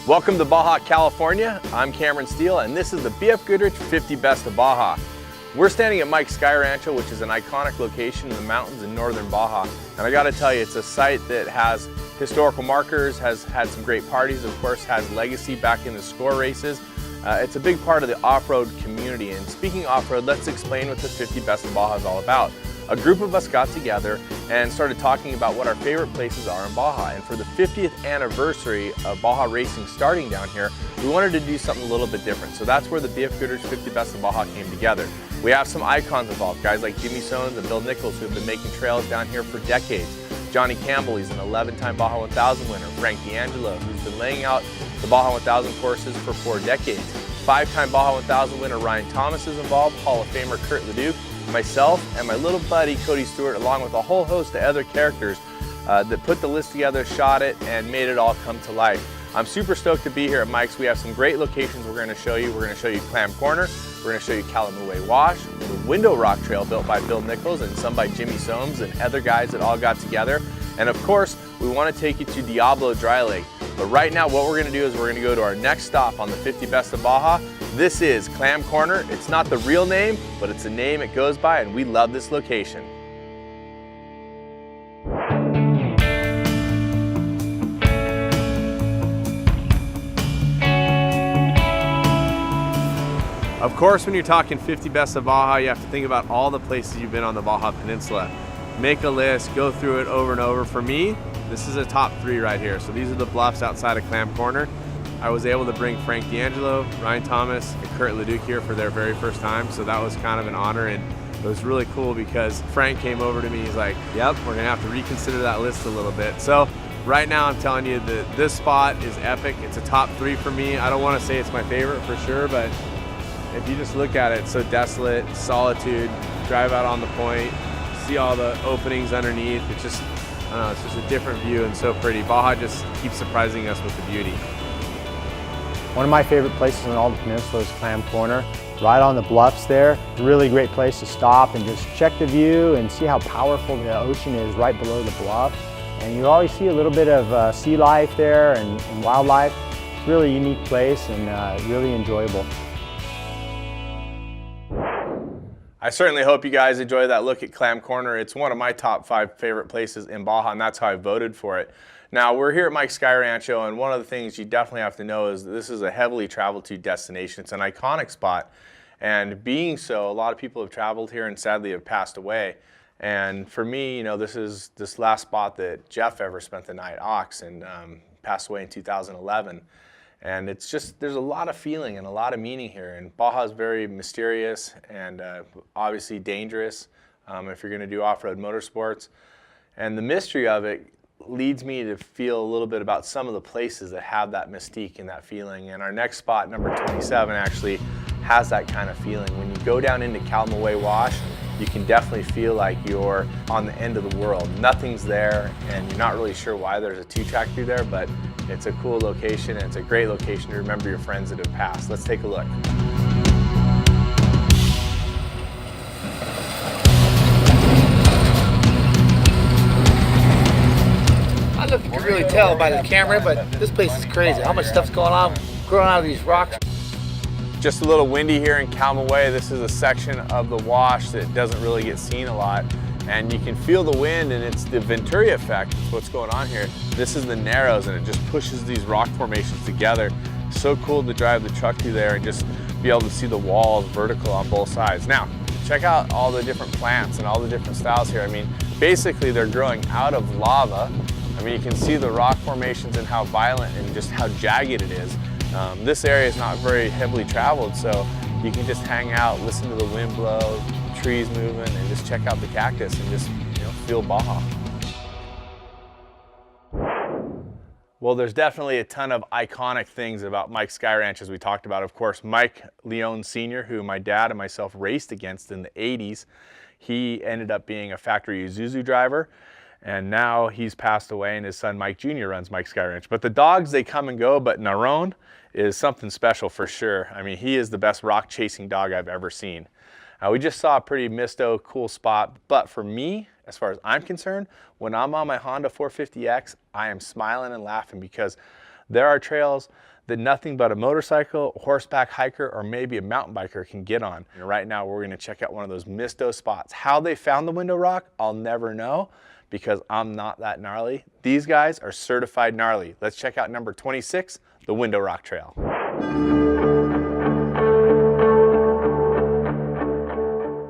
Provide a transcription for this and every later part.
Welcome to Baja, California. I'm Cameron Steele, and this is the BFGoodrich 50 Best of Baja. We're standing at Mike's Sky Rancho, which is an iconic location in the mountains in northern Baja. And I gotta tell you, it's a site that has historical markers, has had some great parties, of course, has legacy back in the score races. It's a big part of the off-road community. And speaking off-road, let's explain what the 50 Best of Baja is all about. A group of us got together and started talking about what our favorite places are in Baja. And for the 50th anniversary of Baja racing starting down here, we wanted to do something a little bit different. So that's where the BFGoodrich 50 Best of Baja came together. We have some icons involved, guys like Jimmy Sones and Bill Nichols, who have been making trails down here for decades. Johnny Campbell, he's an 11-time Baja 1000 winner. Frank D'Angelo, who's been laying out the Baja 1000 courses for 4 decades. 5-time Baja 1000 winner Ryan Thomas is involved, Hall of Famer Kurt Leduc, myself, and my little buddy Cody Stewart, along with a whole host of other characters that put the list together, shot it, and made it all come to life. I'm super stoked to be here at Mike's. We have some great locations we're going to show you. We're going to show you Clam Corner, we're going to show you Callaway Wash, the Window Rock Trail built by Bill Nichols and some by Jimmy Sones and other guys that all got together. And of course, we want to take you to Diablo Dry Lake. But right now, what we're going to do is we're going to go to our next stop on the 50 Best of Baja. This is Clam Corner. It's not the real name, but it's a name it goes by, and we love this location. Of course, when you're talking 50 Best of Baja, you have to think about all the places you've been on the Baja Peninsula. Make a list, go through it over and over. For me, this is a top 3 right here. So these are the bluffs outside of Clam Corner. I was able to bring Frank D'Angelo, Ryan Thomas, and Kurt Leduc here for their very first time. So that was kind of an honor, and it was really cool because Frank came over to me. He's like, yep, we're gonna have to reconsider that list a little bit. So right now I'm telling you that this spot is epic. It's a top 3 for me. I don't wanna say it's my favorite for sure, but if you just look at it, it's so desolate, solitude, drive out on the point, see all the openings underneath. It's just, I don't know, it's just a different view and so pretty. Baja just keeps surprising us with the beauty. One of my favorite places on all the peninsula is Clam Corner. Right on the bluffs there. Really great place to stop and just check the view and see how powerful the ocean is right below the bluff. And you always see a little bit of sea life there and wildlife. It's a really unique place and really enjoyable. I certainly hope you guys enjoy that look at Clam Corner. It's one of my top 5 favorite places in Baja, and that's how I voted for it. Now, we're here at Mike's Sky Rancho, and one of the things you definitely have to know is that this is a heavily traveled to destination. It's an iconic spot, and being so, a lot of people have traveled here and sadly have passed away. And for me, you know, this is this last spot that Jeff ever spent the night, Ox, and passed away in 2011. And it's just, there's a lot of feeling and a lot of meaning here. And Baja is very mysterious and obviously dangerous if you're going to do off-road motorsports. And the mystery of it leads me to feel a little bit about some of the places that have that mystique and that feeling. And our next spot, number 27, actually has that kind of feeling. When you go down into Callaway Wash, you can definitely feel like you're on the end of the world. Nothing's there, and you're not really sure why there's a 2-track through there, but it's a cool location, and it's a great location to remember your friends that have passed. Let's take a look. I don't know if you can really tell by the camera, but this place is crazy. How much stuff's going on, growing out of these rocks. Just a little windy here in Callaway. This is a section of the wash that doesn't really get seen a lot. And you can feel the wind, and it's the Venturi effect. It's what's going on here. This is the Narrows, and it just pushes these rock formations together. So cool to drive the truck through there and just be able to see the walls vertical on both sides. Now, check out all the different plants and all the different styles here. I mean, basically they're growing out of lava. I mean, you can see the rock formations and how violent and just how jagged it is. This area is not very heavily traveled, so you can just hang out, listen to the wind blow, trees moving, and just check out the cactus and just, you know, feel Baja. Well, there's definitely a ton of iconic things about Mike's Sky Ranch, as we talked about. Of course, Mike Leone Sr., who my dad and myself raced against in the 80s, he ended up being a factory Isuzu driver. And now he's passed away, and his son Mike Jr. runs Mike's Sky Ranch. But the dogs, they come and go, but Naron is something special for sure. I mean, he is the best rock chasing dog I've ever seen. We just saw a pretty misto, cool spot, but for me, as far as I'm concerned, when I'm on my Honda 450X, I am smiling and laughing because there are trails that nothing but a motorcycle, horseback hiker, or maybe a mountain biker can get on. And right now we're gonna check out one of those misto spots. How they found the window rock, I'll never know because I'm not that gnarly. These guys are certified gnarly. Let's check out number 26, the Window Rock Trail.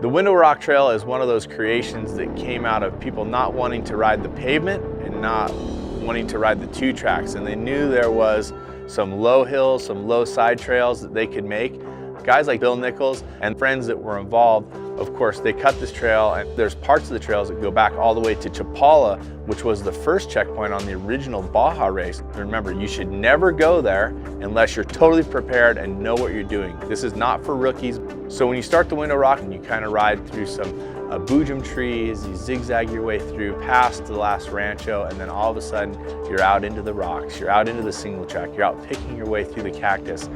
The Window Rock Trail is one of those creations that came out of people not wanting to ride the pavement and not wanting to ride the two tracks, and they knew there was some low hills, some low side trails that they could make. Guys like Bill Nichols and friends that were involved, of course, they cut this trail, and there's parts of the trails that go back all the way to Chapala, which was the first checkpoint on the original Baja race. Remember, you should never go there unless you're totally prepared and know what you're doing. This is not for rookies. So when you start the Window Rock and you kind of ride through some boojum trees, you zigzag your way through past the last rancho, and then all of a sudden you're out into the rocks, you're out into the single track, you're out picking your way through the cactus.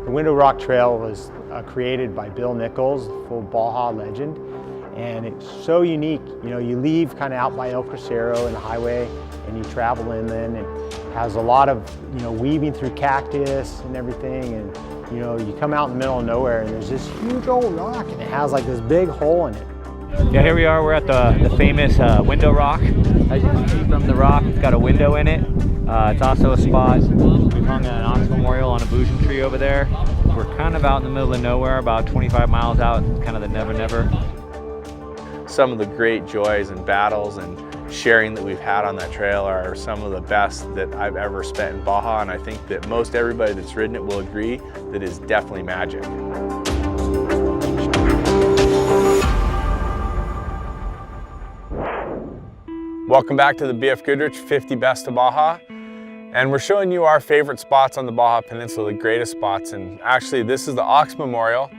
The Window Rock Trail was created by Bill Nichols, full Baja legend, and it's so unique. You know, you leave kind of out by El Crucero and the highway, and you travel inland, and has a lot of, you know, weaving through cactus and everything, and you know, you come out in the middle of nowhere, and there's this huge old rock, and it has like this big hole in it. Yeah, here we are. We're at the famous Window Rock. As you can see from the rock, it's got a window in it. It's also a spot. We've hung an ox memorial on a boojum tree over there. We're kind of out in the middle of nowhere, about 25 miles out, kind of the never never. Some of the great joys and battles and sharing that we've had on that trail are some of the best that I've ever spent in Baja, and I think that most everybody that's ridden it will agree that it's definitely magic. Welcome back to the BFGoodrich 50 Best of Baja. And we're showing you our favorite spots on the Baja Peninsula, the greatest spots. And actually this is the Ox Memorial.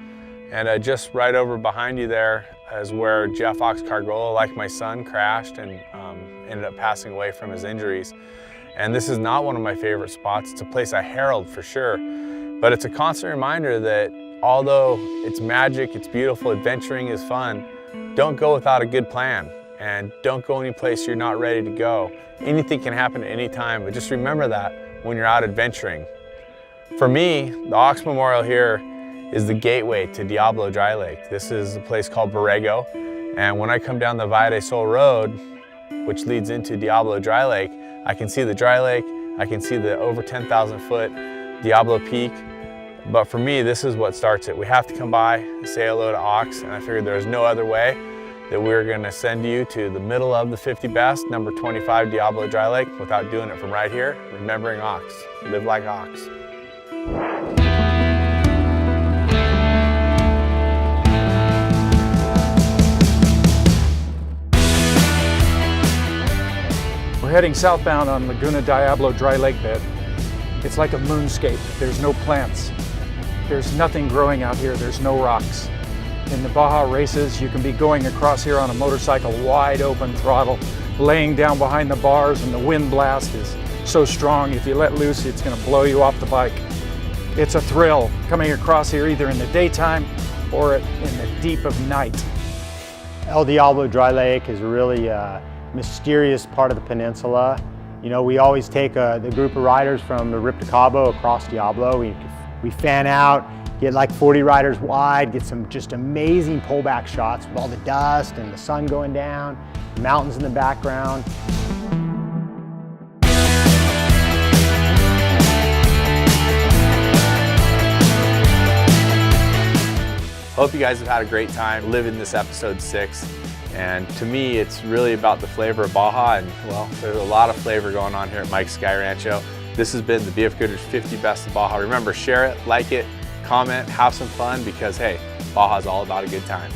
And just right over behind you there is where Jeff Ox Cargola, like my son, crashed and ended up passing away from his injuries. And this is not one of my favorite spots. It's a place I herald for sure. But it's a constant reminder that although it's magic, it's beautiful, adventuring is fun, don't go without a good plan. And don't go any place you're not ready to go. Anything can happen at any time, but just remember that when you're out adventuring. For me, the Ox Memorial here is the gateway to Diablo Dry Lake. This is a place called Borrego, and when I come down the Valle de Sol Road, which leads into Diablo Dry Lake, I can see the dry lake, I can see the over 10,000 foot Diablo Peak, but for me, this is what starts it. We have to come by, say hello to Ox, and I figured there's no other way that we're gonna send you to the middle of the 50 best, number 25 Diablo Dry Lake, without doing it from right here, remembering Ox. Live like Ox. We're heading southbound on Laguna Diablo Dry Lake bed. It's like a moonscape. There's no plants. There's nothing growing out here. There's no rocks. In the Baja races, you can be going across here on a motorcycle, wide open throttle, laying down behind the bars, and the wind blast is so strong, if you let loose, it's gonna blow you off the bike. It's a thrill coming across here either in the daytime or in the deep of night. El Diablo Dry Lake is a really mysterious part of the peninsula. You know, we always take the group of riders from the Rip to Cabo across Diablo. We fan out, get like 40 riders wide, get some just amazing pullback shots with all the dust and the sun going down, mountains in the background. Hope you guys have had a great time living this episode 6. And to me, it's really about the flavor of Baja, and well, there's a lot of flavor going on here at Mike's Sky Rancho. This has been the BFGoodrich 50 Best of Baja. Remember, share it, like it, comment, have some fun, because hey, Baja's all about a good time.